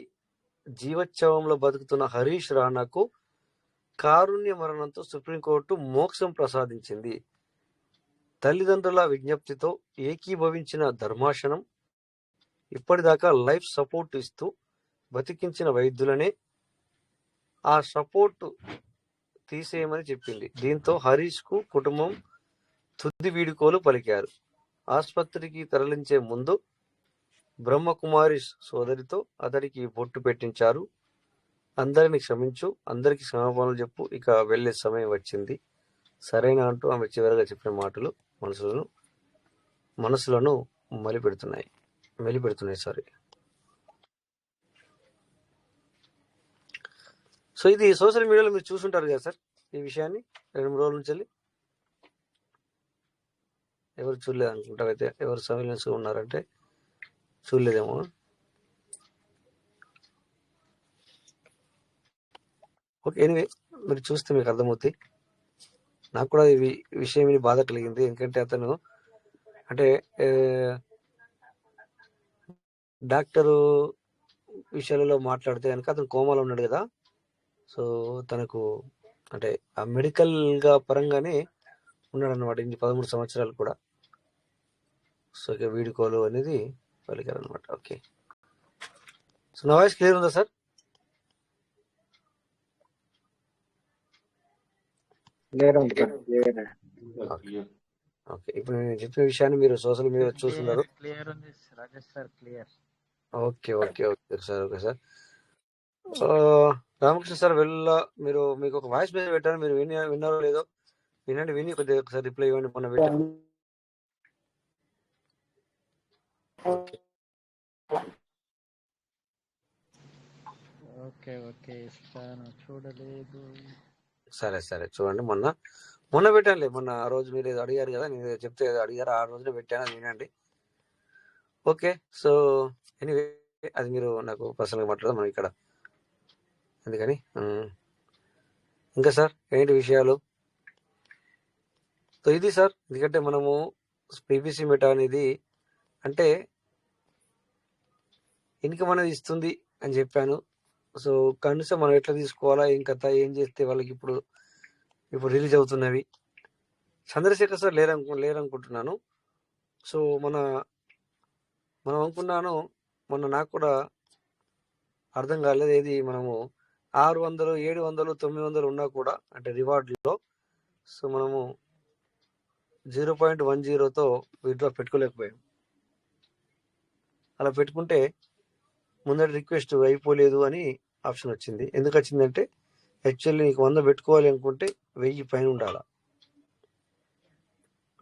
జీవోత్సవంలో బతుకుతున్న హరీష్ రాణాకు కారుణ్య మరణంతో సుప్రీంకోర్టు మోక్షం ప్రసాదించింది. తల్లిదండ్రుల విజ్ఞప్తితో ఏకీభవించిన ధర్మాసనం ఇప్పటిదాకా లైఫ్ సపోర్ట్ ఇస్తూ బతికించిన వైద్యులనే ఆ సపోర్టు తీసేయమని చెప్పింది. దీంతో హరీష్ కు కుటుంబం తుది వీడుకోలు పలికారు. ఆసుపత్రికి తరలించే ముందు బ్రహ్మకుమారి సోదరితో అతడికి బొట్టు పెట్టించారు. అందరిని క్షమించు, అందరికి క్షమాపణలు చెప్పు, ఇక వెళ్లే సమయం వచ్చింది, సరేనా అంటూ ఆమె చివరిగా చెప్పిన మాటలు మనసులను మెలిపెడుతున్నాయి. సారీ. సో ఇది సోషల్ మీడియాలో మీరు చూసుంటారు కదా సార్ ఈ విషయాన్ని 2-3 రోజుల నుంచి వెళ్ళి. ఎవరు చూడలేదు అనుకుంటారు, అయితే ఎవరు సర్వేలెన్స్ ఉన్నారంటే చూడలేదేమో. ఓకే, ఎనివే మీరు చూస్తే మీకు అర్థమవుతాయి. నాకు కూడా ఈ విషయం బాధ కలిగింది. ఎందుకంటే అతను అంటే డాక్టరు విషయాలలో మాట్లాడితే కనుక అతను కోమాలో ఉన్నాడు కదా. సో తనకు అంటే ఆ మెడికల్ గా పరంగానే ఉన్నాడు అనమాట ఇన్ని 13 సంవత్సరాలు కూడా. సో ఇక వీడుకోలు అనేది పలికారు అనమాట. ఓకే, సో నా వాయిస్ క్లియర్ ఉందా సార్? ఓకే, ఇప్పుడు నేను చెప్పిన విషయాన్ని మీరు సోషల్ మీడియా చూస్తున్నారు. Okay sir. రామకృష్ణ సార్ మీరు మీకు ఒక వాయిస్ మెసేజ్ పెట్టాను, మీరు విన్నారో లేదో విని కొద్దిగా ఒకసారి రిప్లై ఇవ్వండి. మొన్న పెట్టాను. ఓకే ఓకే ఇస్తాను, చూడలేదు. సరే సరే చూడండి. మొన్న పెట్టానులే. మొన్న ఆ రోజు మీరు ఏదో అడిగారు కదా, నేను ఏదో చెప్తే ఏదో అడిగారు, ఆ రోజున పెట్టాను, అది వినండి. ఓకే. సో ఎనీవే, అది మీరు నాకు పర్సనల్గా మాట్లాడదాం మనం ఇక్కడ, అందుకని ఇంకా సార్ ఏంటి విషయాలు? సో ఇది సార్, ఎందుకంటే మనము పీపీసీ మెటా అనేది అంటే ఇన్కమ్ అనేది ఇస్తుంది అని చెప్పాను. సో కనీసం మనం ఎట్లా తీసుకోవాలా, ఏం కథ, ఏం చేస్తే వాళ్ళకి ఇప్పుడు రిలీజ్ అవుతున్నవి. చంద్రశేఖర్ సార్ లేరనుకుంటున్నాను. సో మనం అనుకున్నాను, మొన్న నాకు కూడా అర్థం కాలేదు, ఏది మనము 600, 700, 900 ఉన్నా కూడా అంటే రివార్డ్లో, సో మనము 0.10తో విత్డ్రా పెట్టుకోలేకపోయాం. అలా పెట్టుకుంటే ముందటి రిక్వెస్ట్ అయిపోలేదు అని ఆప్షన్ వచ్చింది. ఎందుకు వచ్చిందంటే యాక్చువల్లీ నీకు 100 పెట్టుకోవాలి అనుకుంటే 1000 పైన ఉండాలి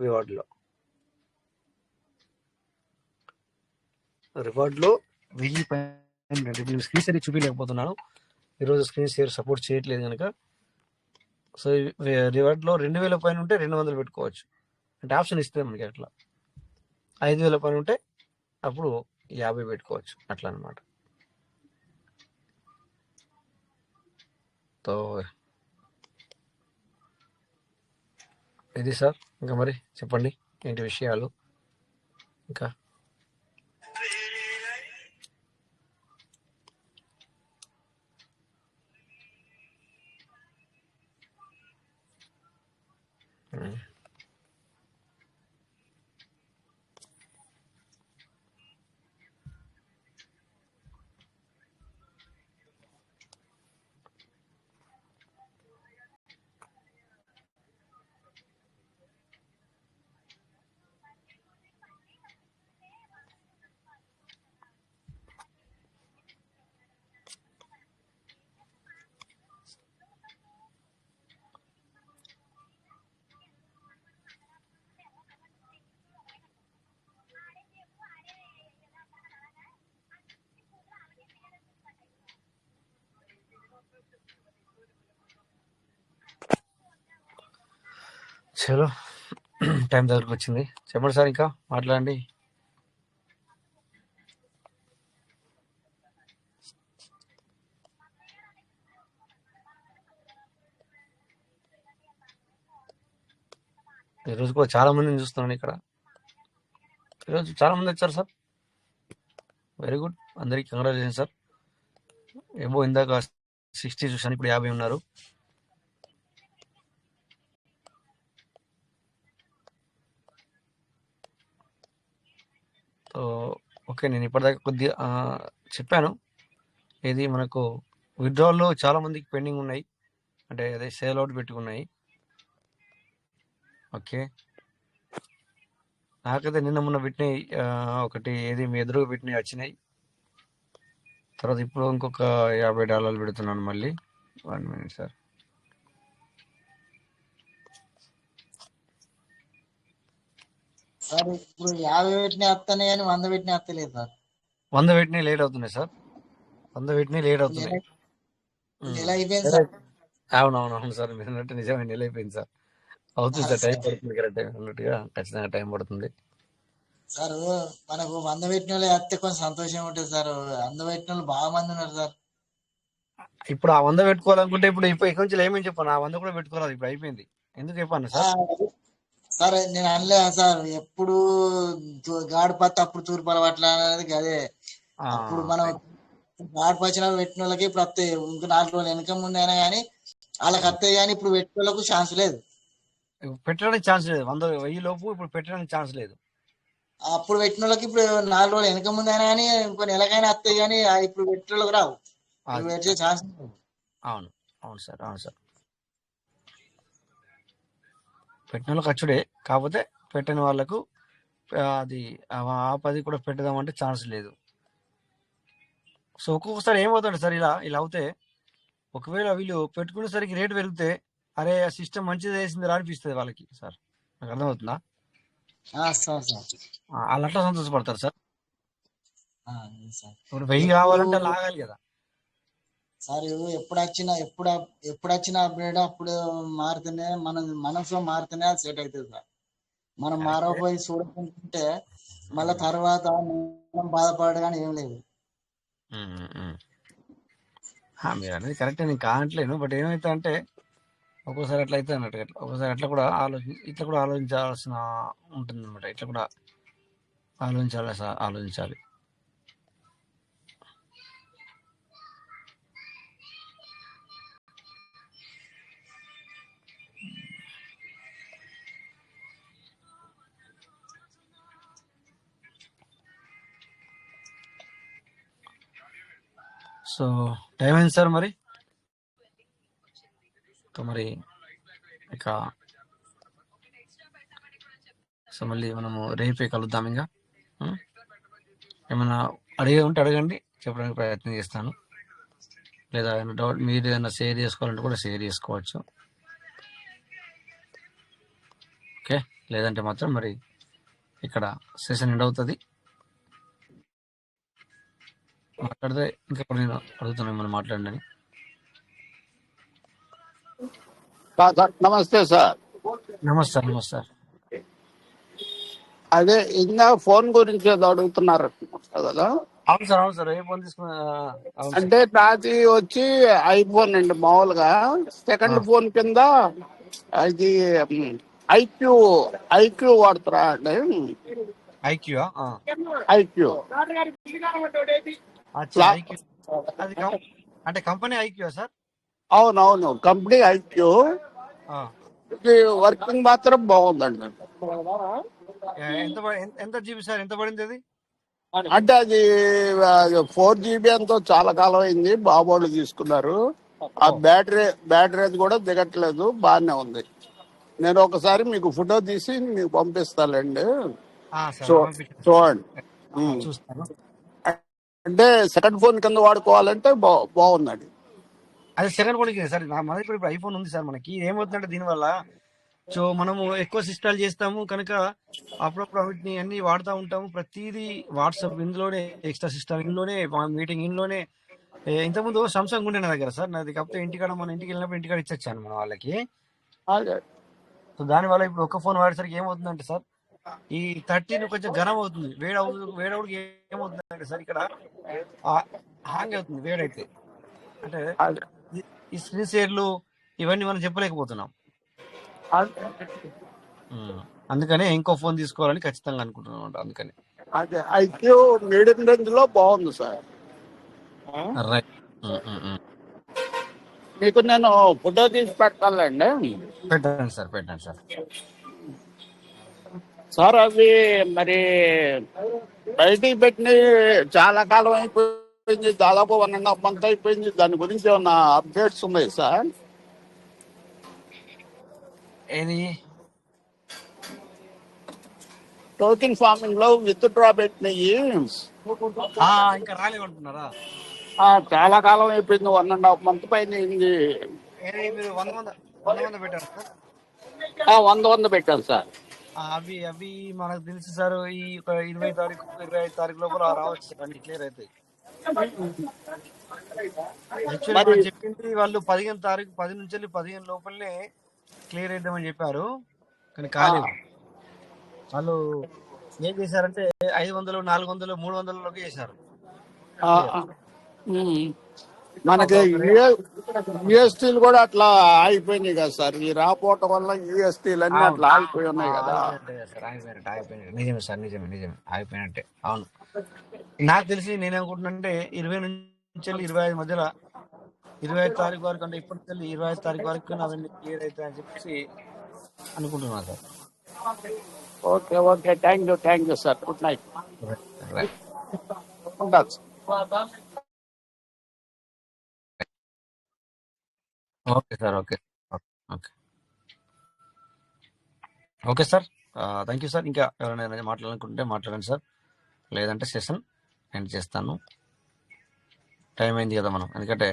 రివార్డ్లో. 1000 పైన అంటే నేను స్క్రీన్ షేర్ చూపించలేకపోతున్నాను ఈరోజు, స్క్రీన్ షేర్ సపోర్ట్ చేయట్లేదు కనుక. సో రివార్డ్లో 2000 పైన ఉంటే 200 పెట్టుకోవచ్చు అంటే ఆప్షన్ ఇస్తుంది మనకి. అట్లా 5000 పైన ఉంటే అప్పుడు 50 పెట్టుకోవచ్చు, అట్లా అనమాట. సో ఇది సార్. ఇంకా మరి చెప్పండి ఏంటి విషయాలు ఇంకా? చలో టైం దగ్గరకు వచ్చింది. చెప్పండి సార్, ఇంకా మాట్లాడండి. ఈరోజు కూడా చాలా మందిని చూస్తున్నాను ఇక్కడ. ఈరోజు చాలా మంది వచ్చారు సార్, వెరీ గుడ్, అందరికి కంగ్రాచులేషన్ సార్. ఏమో ఇందాక 60 చూసాను, ఇప్పుడు 50 ఉన్నారు. సో ఓకే, నేను ఇప్పటిదాకా కొద్దిగా చెప్పాను, ఇది మనకు విత్డ్రాల్లో చాలా మందికి పెండింగ్ ఉన్నాయి, అంటే అదే సేల్ అవుట్ పెట్టుకున్నాయి. ఓకే, నాకైతే నిన్న మొన్న పెట్టినాయి ఒకటి, ఏది మీ ఎదురుగా పెట్టినాయి వచ్చినాయి. తర్వాత ఇప్పుడు ఇంకొక $50 పెడుతున్నాను మళ్ళీ. 1 minute సార్. సార్ ఇప్పుడు 50 పెట్టిన వస్తానే కానీ 100 పెట్టిన వస్తలేదు సార్. 100 పెట్టినాయి లేట్ అవుతున్నాయి సార్, 100 పెట్టినాయి లేట్ అవుతున్నాయి. నెల అయిపోయింది సార్. అవునవును సార్, మీరు అన్నట్టు నిజమే, నెల అయిపోయింది సార్. అవుతుంది సార్, టైం పడుతుంది, కరెక్ట్ టైం అన్నట్టుగా ఖచ్చితంగా టైం పడుతుంది సార్. మనకు 100 పెట్టిన వాళ్ళు వస్తే కొంచెం సంతోషం ఉంటుంది సార్. 100 పెట్టిన వాళ్ళు బాగా మంది ఉన్నారు సార్. ఇప్పుడు ఆ 100 పెట్టుకోవాలనుకుంటే ఇప్పుడు ఇక్కడ నుంచి ఏమేమి చెప్పాను, ఆ 100 కూడా పెట్టుకోవాలి, ఇప్పుడు అయిపోయింది. ఎందుకు చెప్పాను సార్? సార్ నేను అనలే సార్, ఎప్పుడు గాడిపత్తి అప్పుడు తూర్పు అలవాట్ల అనేది అదే. అప్పుడు మనం గాడిపచ్చిన పెట్టిన వాళ్ళకి ఇప్పుడు వస్తాయి, ఇంకా 4 రోజులు వెనక ముందు అయినా కానీ వాళ్ళకి వస్తాయి, కానీ ఇప్పుడు పెట్టిన వాళ్ళకు ఛాన్స్ లేదు, పెట్టడానికి ఛాన్స్ లేదు. 1000 లోపు ఇప్పుడు పెట్టడానికి ఛాన్స్ లేదు. అప్పుడు పెట్టిన వాళ్ళకి ఇప్పుడు 4 రోజులు వెనక ముందు అయినా కానీ ఇంకో నెలకైనా వస్తాయి, కానీ ఇప్పుడు పెట్టిన వాళ్ళకి రావు, పెట్టే ఛాన్స్. అవును అవును సార్, అవును సార్, పెట్టిన వాళ్ళకి ఖర్చుడే, కాకపోతే పెట్టిన వాళ్ళకు అది ఆపది కూడా పెట్టదామంటే ఛాన్స్ లేదు. సో ఒక్కొక్కసారి ఏమవుతుంది సార్, ఇలా అవుతే ఒకవేళ వీళ్ళు పెట్టుకునేసరికి రేటు పెరిగితే అరే ఆ సిస్టమ్ మంచిది వేసింది అనిపిస్తుంది వాళ్ళకి సార్, నాకు అర్థమవుతుందా? వాళ్ళు అట్లా సంతోషపడతారు సార్. సార్ ఇప్పుడు 1000 ఎప్పుడు కావాలంటే లాగాలి కదా. సార్ ఎప్పుడు వచ్చిన అప్డేట్ అప్పుడు మారితేనే మన మనసులో మారితేనే అది సెట్ అవుతుంది సార్. మనం కరెక్టే. మారకపోయి చూడకుంటే మళ్ళీ తర్వాత మనం బాధపడగానే ఏం లేదు. మీరు అనేది కరెక్టే, నేను కానట్లేను. బట్ ఏమైతే అంటే ఒక్కోసారి అట్లా అయితే అన్నట్టు, ఒక్కోసారి అట్లా కూడా ఇట్లా కూడా ఆలోచించాల్సిన ఉంటుంది అనమాట. ఇట్లా కూడా ఆలోచించాలి. సో టైం అయింది సార్ మరి. మరి ఇక సో మళ్ళీ మనము రేపే కలుద్దాం. ఇంకా ఏమైనా అడిగే ఉంటే అడగండి, చెప్పడానికి ప్రయత్నం చేస్తాను. లేదా ఏమైనా డౌట్ మీరు ఏదైనా షేర్ చేసుకోవాలంటే కూడా షేర్ చేసుకోవచ్చు. ఓకే, లేదంటే మాత్రం మరి ఇక్కడ సెషన్ ఎండ్ అవుతుంది. మాట్లాడితే ఇంకా నేను అడుగుతున్నాను మిమ్మల్ని మాట్లాడండి. నమస్తే సార్. నమస్తే. అదే ఇంకా ఫోన్ గురించి ఏదో అడుగుతున్నారు కదా. అవును సార్ ఏ ఫోన్ తీసుకున్నా. అంటే నాది వచ్చి ఐఫోన్ అండి మామూలుగా. సెకండ్ ఫోన్ కింద అది ఐక్యూ వాడుతురా అండి. ఐక్యూ అంటే కంపెనీ ఐక్యూ సార్? అవునవును, కంపెనీ ఐక్యూ. ఇది వర్కింగ్ మాత్రం బాగుందండి. ఎంత జీబీ సార్? ఎంత పడింది అది? అంటే అది 4GB ఎంతో చాలా కాలం అయింది. బాబోళ్ళు తీసుకున్నారు. ఆ బ్యాటరీ అది కూడా దిగట్లేదు, బాగానే ఉంది. నేను ఒకసారి మీకు ఫోటో తీసి మీకు పంపిస్తానండి, చూడండి. అంటే సెకండ్ ఫోన్ కింద వాడుకోవాలంటే బాగుందండి. అది సెకండ్ ఫోన్ సార్. మన ఇప్పుడు ఐఫోన్ ఉంది సార్. మనకి ఏమవుతుందంటే దీనివల్ల సో మనము ఎక్కువ ఇన్స్టాల్ చేస్తాము కనుక అప్పుడప్పుడు వీటిని అన్ని వాడుతూ ఉంటాము. ప్రతిదీ వాట్సాప్ ఇందులోనే, ఎక్స్ట్రా సిస్టమ్ ఇందులోనే, మీటింగ్ ఇందులోనే. ఇంతకుముందు సామ్సంగ్ ఉండే నా దగ్గర సార్. నాది కాకపోతే ఇంటికాడ మన ఇంటికి వెళ్ళినప్పుడు ఇంటికాడ ఇచ్చొచ్చాను మన వాళ్ళకి. సో దానివల్ల ఇప్పుడు ఒక్క ఫోన్ వాడేసరికి ఏమవుతుందంటే సార్, ఈ 13 కొంచెం గరం అవుతుంది, వేడవుడికి ఏమవుతుందంటే సార్ ఇక్కడ హ్యాంగ్ అవుతుంది వేడైతే. అంటే ఈ స్క్రీన్ షేర్లు ఇవన్నీ మనం చెప్పలేకపోతున్నాం. అందుకనే ఇంకో ఫోన్ తీసుకోవాలని ఖచ్చితంగా అనుకుంటున్నాం. అందుకని అదే ఐక్యూ మీడియం రేంజ్ లో బాగుంది సార్. రైట్. మీకు నేను ఫోటో తీసి పెట్టాలండి. పెట్టండి సార్. సార్ అవి మరి బయటికి పెట్టిన చాలా కాలం అయిపోయింది, దాదాపు 1.5 month అయిపోయింది. దాని గురించి ఏమన్నా అప్డేట్స్ ఉన్నాయి సార్? ఏది టోకెన్ ఫార్మింగ్ లో విత్ డ్రా పెట్టినవి ఇంకా రాలేమంటున్నారా? చాలా కాలం అయిపోయింది, 1.5 month పైన అయింది. మీరు 100 పెట్టారు సార్? 100 పెట్టారు సార్. అవి మనకు తెలుసు సార్. ఈ 20 తారీఖు 25 తారీఖు లోపల రావచ్చు సార్, అన్ని క్లియర్ అవుతాయి. యాక్చువల్లీ చెప్పింది వాళ్ళు 15 తారీఖు 10 నుంచి 15 లోపలనే క్లియర్ అవుతామని చెప్పారు, కానీ కాలేదు. వాళ్ళు ఏం చేశారంటే 500, 400, 300లోకి చేశారు. మనకి యూఎస్టీలు కూడా అట్లా అయిపోయినాయి కదా సార్. ఈ రాపోవటం వల్ల యూఎస్టీలు అన్ని అట్లా ఆగిపోయి ఉన్నాయి కదా. నిజమే సార్, నిజమే ఆగిపోయినట్టే. అవును, నాకు తెలిసి నేనేమనుకుంటున్నానంటే 20 నుంచి 25 మధ్యలో, 25 తారీఖు వరకు, అంటే ఇప్పటికెళ్ళి 25 తారీఖు వరకు అవన్నీ క్లియర్ అవుతాయని చెప్పేసి అనుకుంటున్నాను sir. Okay, thank you sir. Good night. ఉండదు. Okay sir. Okay sir, thank you sir. ఇంకా ఎవరైనా మాట్లాడాలనుకుంటే మాట్లాడండి సార్, లేదంటే సెషన్ ఎండ్ చేస్తాను. టైం అయింది కదా మనం, ఎందుకంటే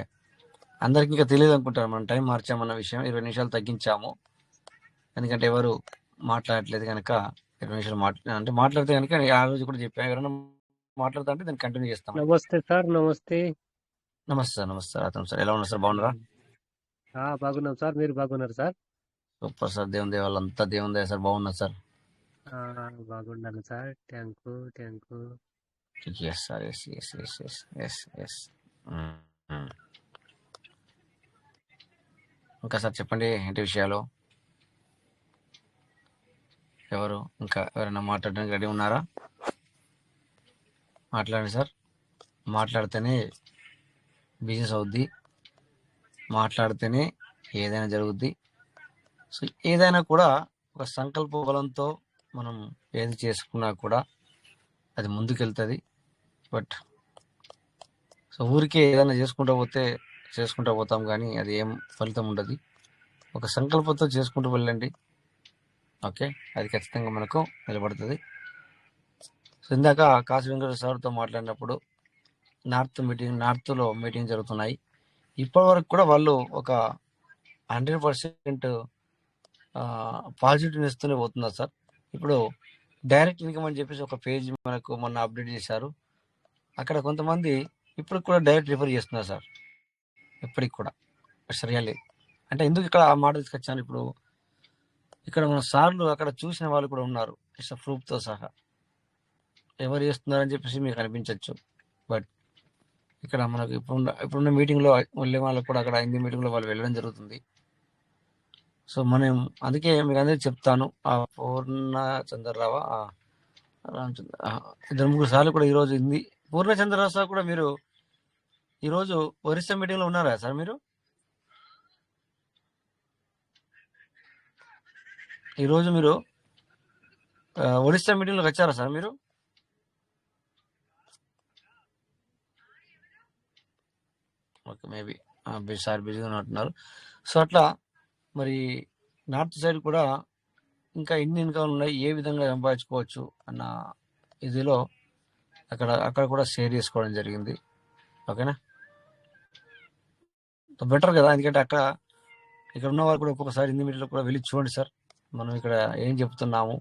అందరికి ఇంకా తెలియదు అనుకుంటారు మనం టైం మార్చామన్న విషయం. 20 నిమిషాలు తగ్గించాము, ఎందుకంటే ఎవరు మాట్లాడట్లేదు కనుక 20 నిమిషాలు మాట్లాడితే కనుక ఆ రోజు కూడా చెప్పాను, ఎవరైనా మాట్లాడుతా అంటే దాన్ని కంటిన్యూ చేస్తామండి. నమస్తే సార్. నమస్తే. నమస్తే సార్ అతను సార్ ఎలా ఉన్నారు సార్, బాగున్నారా? బాగున్నాం సార్. మీరు బాగున్నారు సార్? సూపర్ సార్, దేవుని దయ వల్ల అంతా దేవుని దయ సార్, బాగున్నారు సార్. బాగున్నాను sir. Thank you. Yes sir, yes. ఇంకా సార్ చెప్పండి, ఏంటి విషయాలు? ఇంకా ఎవరైనా మాట్లాడడానికి రెడీ ఉన్నారా? మాట్లాడండి సార్. మాట్లాడితేనే బిజినెస్ అవుద్ది, మాట్లాడితేనే ఏదైనా జరుగుద్ది. సో ఏదైనా కూడా ఒక సంకల్ప బలంతో మనం ఏది చేసుకున్నా కూడా అది ముందుకెళ్తుంది. బట్ సో ఊరికే ఏదైనా చేసుకుంటూ పోతాం కానీ అది ఏం ఫలితం ఉండదు. ఒక సంకల్పంతో చేసుకుంటూ వెళ్ళండి, ఓకే, అది ఖచ్చితంగా మనకు నిలబడుతుంది. సో ఇందాక కాశీ వెంకట సార్తో మాట్లాడినప్పుడు నార్త్లో మీటింగ్ జరుగుతున్నాయి. ఇప్పటి వరకు కూడా వాళ్ళు ఒక 100% పాజిటివ్ ఇస్తూనే పోతున్నారు సార్. ఇప్పుడు డైరెక్ట్ ఇన్కమ్ అని చెప్పేసి ఒక పేజ్ మనకు మొన్న అప్డేట్ చేశారు. అక్కడ కొంతమంది ఇప్పుడు కూడా డైరెక్ట్ రిఫర్ చేస్తున్నారు సార్, ఇప్పటికి కూడా. రియల్లీ అంటే ఎందుకు ఇక్కడ ఆ మాట తీసుకొచ్చాను, ఇప్పుడు ఇక్కడ మన సార్లు అక్కడ చూసిన వాళ్ళు కూడా ఉన్నారు, ఇట్స్ ప్రూఫ్తో సహా. ఎవరు చేస్తున్నారని చెప్పేసి మీకు అనిపించవచ్చు, బట్ ఇక్కడ మనకు ఇప్పుడున్న మీటింగ్లో వెళ్ళే వాళ్ళకు కూడా అక్కడ హిందీ మీటింగ్లో వాళ్ళు వెళ్ళడం జరుగుతుంది. సో మనం అందుకే మీకు అందరికీ చెప్తాను, ఆ పూర్ణచంద్రరావు ఇద్దరు ముగ్గురు సార్లు కూడా ఈరోజు హిందీ పూర్ణచంద్రరావు సార్ కూడా మీరు ఈరోజు ఒరిస్సా మీటింగ్లో ఉన్నారా సార్? మీరు ఈరోజు మీరు ఒరిస్సా మీటింగ్లోకి వచ్చారా సార్ మీరు? ఓకే, మేబీ సార్ బిజీగా ఉన్నట్టున్నారు. సో అట్లా మరి నార్త్ సైడ్ కూడా ఇంకా ఎన్ని ఇన్కమ్లు ఉన్నాయి, ఏ విధంగా సంపాదించుకోవచ్చు అన్న ఇదిలో అక్కడ కూడా షేర్ చేసుకోవడం జరిగింది, ఓకేనా? బెటర్ కదా, ఎందుకంటే ఇక్కడ ఉన్న వాళ్ళు కూడా ఒక్కొక్కసారి హిందీ మీడియాలో కూడా వెళ్ళి చూడండి సార్, మనం ఇక్కడ ఏం చెప్తున్నాము.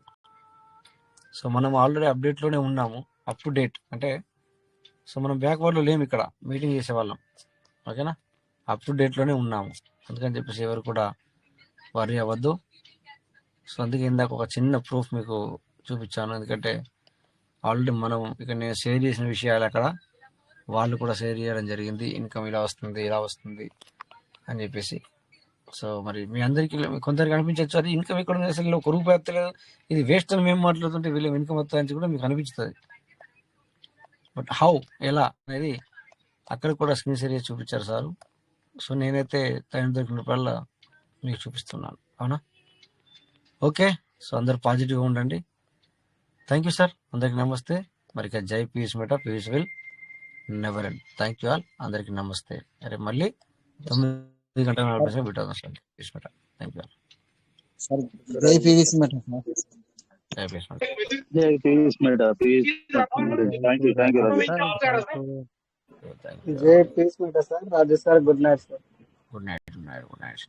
సో మనం ఆల్రెడీ అప్డేట్లోనే ఉన్నాము, అప్ టు డేట్ అంటే. సో మనం బ్యాక్వర్డ్లో లేము, ఇక్కడ మీటింగ్ చేసేవాళ్ళం, ఓకేనా? అప్ టు డేట్లోనే ఉన్నాము, అందుకని చెప్పేసి ఎవరు కూడా వరీ అవ్వద్దు. సో అందుకే ఇందాక ఒక చిన్న ప్రూఫ్ మీకు చూపించాను, ఎందుకంటే ఆల్రెడీ మనం ఇక్కడ నేను షేర్ చేసిన విషయాలు అక్కడ వాళ్ళు కూడా షేర్ చేయడం జరిగింది, ఇన్కమ్ ఇలా వస్తుంది అని చెప్పేసి. సో మరి మీ అందరికీ కొందరికి అనిపించవచ్చు, అది ఇన్కమ్ ఎక్కడ ఉంది, అసలు ఒక రూపాయి వస్తలేదు, ఇది వేస్ట్ అని మేము మాట్లాడుతుంటే వీళ్ళు ఇన్కమ్ వస్తుందని కూడా మీకు అనిపిస్తుంది. బట్ ఎలా అనేది అక్కడ కూడా స్క్రీన్ షేర్ చేసి చూపించారు సారు. సో నేనైతే టైం దొరికిన రూపాయల మీకు చూపిస్తున్నాను, అవునా? ఓకే, సో అందరు పాజిటివ్గా ఉండండి. థ్యాంక్ యూ సార్, అందరికి నమస్తే. మరి జై పీస్ మెట, peace will never end. Thank you all, అందరికి నమస్తే. అరే మళ్ళీ 9 గంటల 40 బిట్ అవుతాం సార్, పీస్ మెట. Thank you all. జై పీవీసీ మెట సార్. జై పీస్ మెట. జై పీస్ మెట, peace. Thank you Raju. Thank you. జై పీస్ మెట sir. Raju sir, good night sir. Good night.